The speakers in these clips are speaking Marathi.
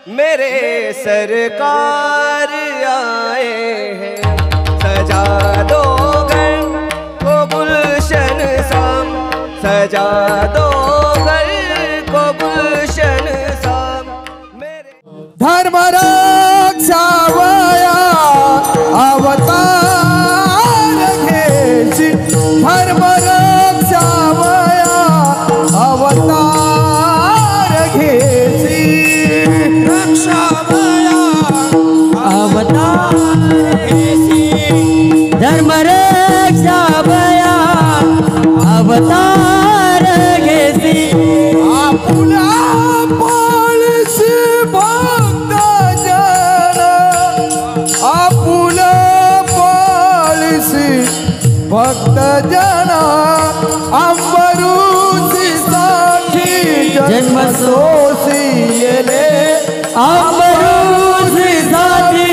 मेरे सरकार आए हैं। सजा दो घर को गुलशन साम, सजा दो घर को गुलशन साम। मेरे धर्म रक्षावया अवतार घेसी, धर्म रक्षावया अवतार घेसी, रक्षावया अवतार घेसी, धर्म रक्षावया अवतार घेसी। आपुला पाळीसी भक्त जन, आपुला पाळीसी भक्त जन, अंबरूसी साठी जन्म सोसिले, अंबरूसी साठी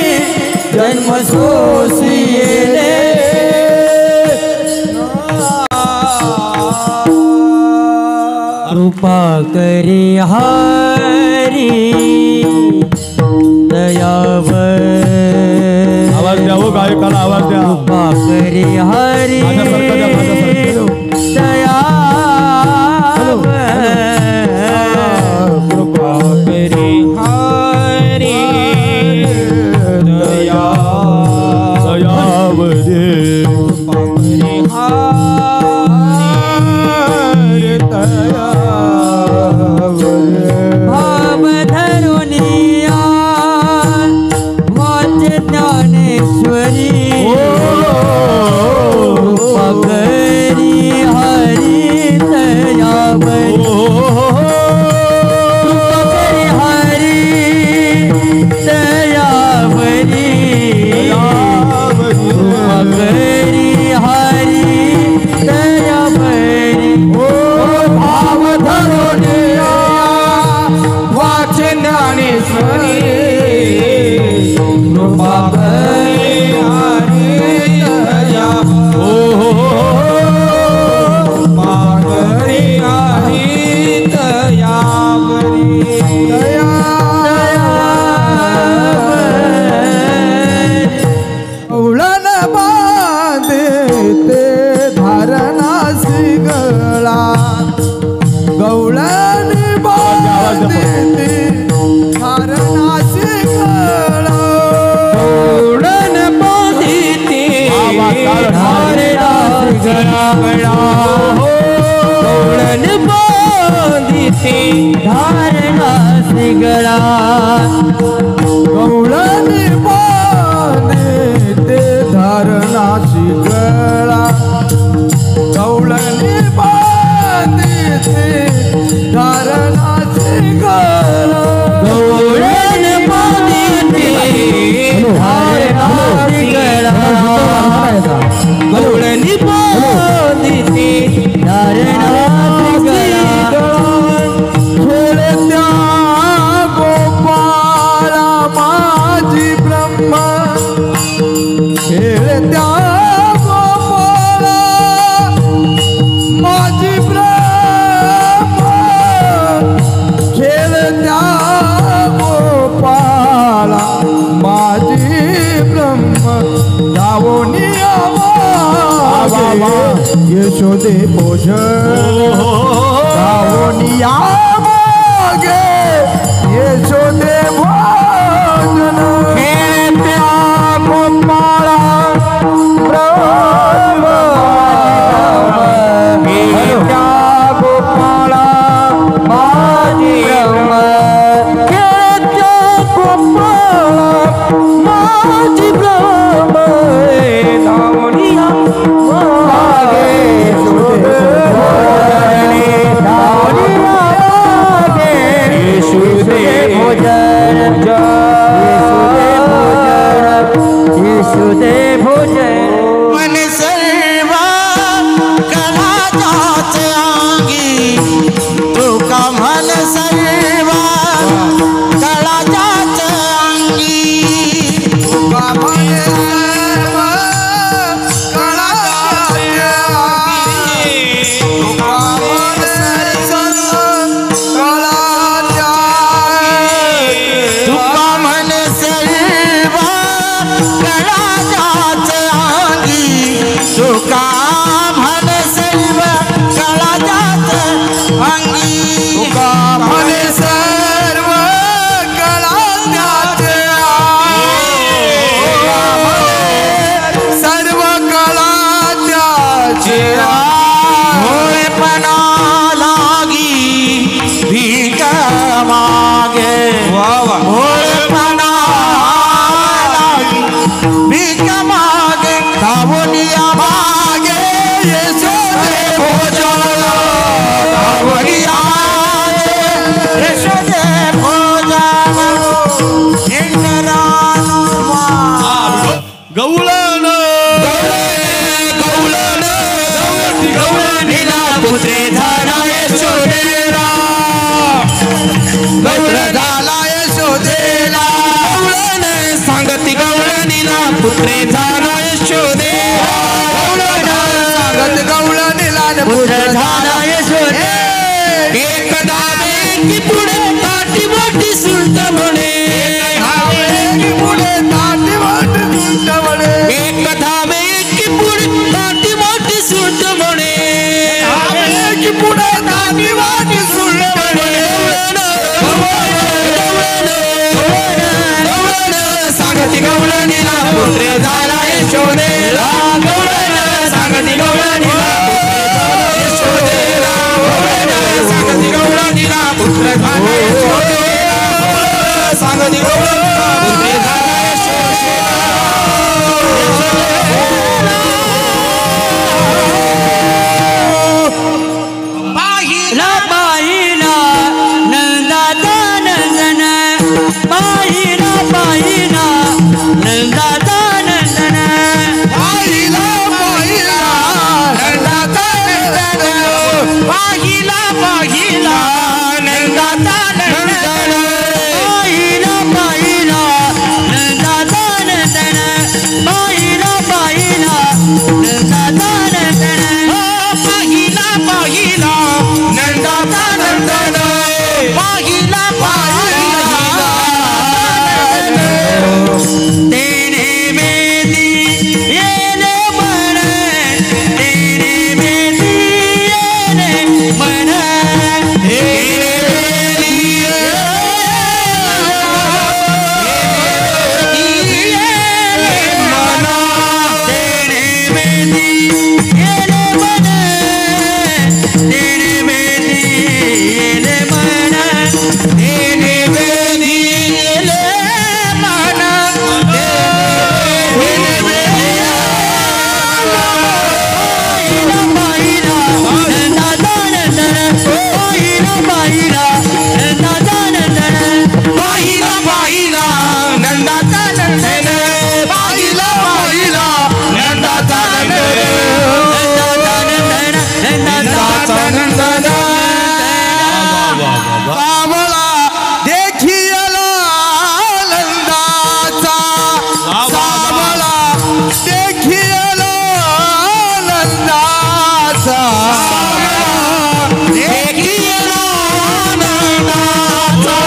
जन्म सोसिले। कृपा करी हरी दयावर, आवाज द्या हो गायकाला, आवाज द्या। कृपा करी हरी दयावर, कृपा करी हरी दयावरे, कृपा करी हरी दयावर। भाव धरुनिया वाचे ज्ञानेश्वरी, कृपा करी हरी दयावरी, कृपा करी हरी दयावरी, कृपा करी हरी दयावरी। भाव धरुनिया वाचे ज्ञानेश्वरी, कृपा करी हरी दया, कृपा करी हरी दयावरी, उलन बांधते धारणासी गळा, गवळण बांधते धारणासी गळा, गवळण बांधते धारणासी गळा, गवळण बांधते धारणासी गळा, गवळण बांधते धारणासी गळा, गवळण बांधते धारणासी गळा, गवळण बांधते धारणासी गळा, गवळण बांधते धारणासी गळा। खेळत्या गोपाळा माझी ब्रह्मा, खेळत्या गोपाळा माझी ब्रह्मा, खेळत्या गोपाळा माझी ब्रह्म, धावोनिया मागे यशोदे भोजन, धावोनिया मागे यशोदे भोजन, खेळत्या गोपाळा ब्रह्म, खेळत्या गोपाळा माझी ब्रह्म, खेळत्या गोपाळा माझी ब्रह्म, धावोनिया मागे यशोदे भोजन, धावोनिया मागे यशोदे भोजन, यशोदे भोजन। मन सर्व कलाच्याच अंगी, तुका मन सर्व कलाच्याच अंगी, तुका मन सर्व कलाच्याच अंगी, तुका मन सर्व कलाच्याच भोळेपणा भीक मागे धावूनिया मागे यशोदे भोजाला धावूनिया मागे यशोदे भोजाला इंद्रानु गवळण गवळणीला पुत्रे झाला यशोदेला गवळ झाला यशोदेला गवळण सांगती गवळणीला पुत्रे झाला यशोदेला सांगत गवळणीला पुत्र झाला यशोदे एकदा की पुढे ताटी मोठी सुलत म्हणे पुढे ताटी मोठी सुलत म्हणे एकदा की पुढे ताटी मोठी सुलत म्हणे की पुढे ताटी मोठी सुलत म्हणे सांगती गवळणीला पुत्रे झाला यशोदेला गवळण सांगती गवळणीला यशोदेला सांगती गवळणीला पुत्र झाला यशोदेला सांगती गवळणीला पुत्रे झाला पाहिला पाहिला नंदाचा नंदन पाहिला पाहिला नंदाचा नंदन पाहिला पाहिला नंदाचा नंदन पाहिला पाहिला नंदाचा नंदन पाहिला पाहिला नंदाचा नंदन पाहिला पाहिला नंदाचा नंदन पाहिला पाहिला नंदाचा नंदन पाहिला पाहिला तेने मेदी येने मन तेने मेदी येने मन तेने मेदी येने मन तेने मेदी येने मन तेने बेदी येले माना तेने बेदी पाहिला नंदाचा नंदन पाहिला पाहिला नंदाचा नंदन पाहिला पाहिला नंदाचा नंदन पाहिला पाहिला नंदाचा नंदाचा नंदन सावळा देखियला नंदाचा सावळा देखियला नंदाचा देखियला नंदाचा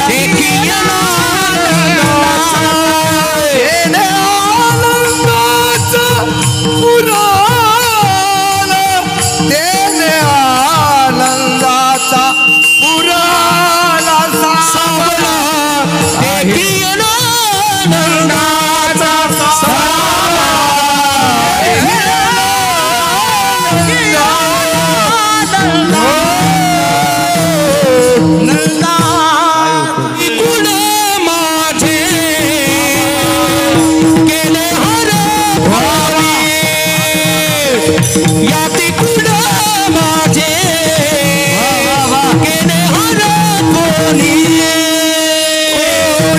देखियला नंदाचा येणे आनंदाचा पुराला देणे आनंदाचा पुराला सावळा देखियला नंदाचा सावळा नंदा कुण माझे केले हर भावी याती कुण माझे केले हर कोणी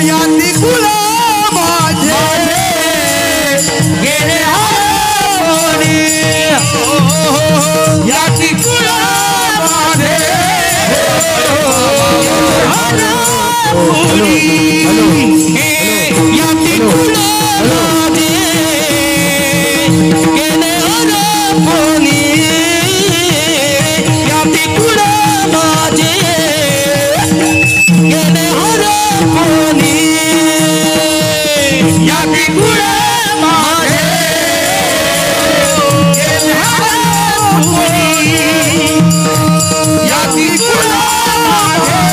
याती कुण माझे गेले हर कोणी याती कुण माझे याती कुण माझे गेले हर कोणी याती कुण माझे गेले हर कोणी याती कुण माझे गेले हर कोणी याती कुण माझे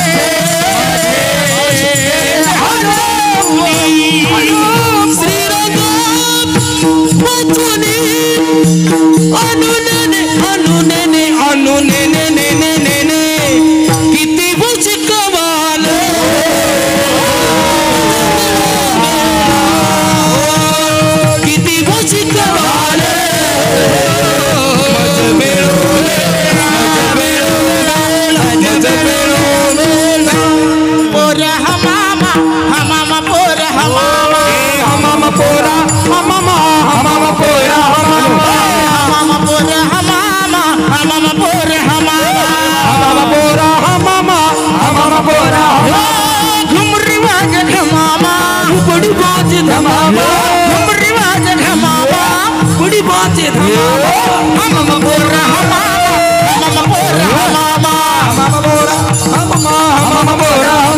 माझे हम बोरा हम बोरा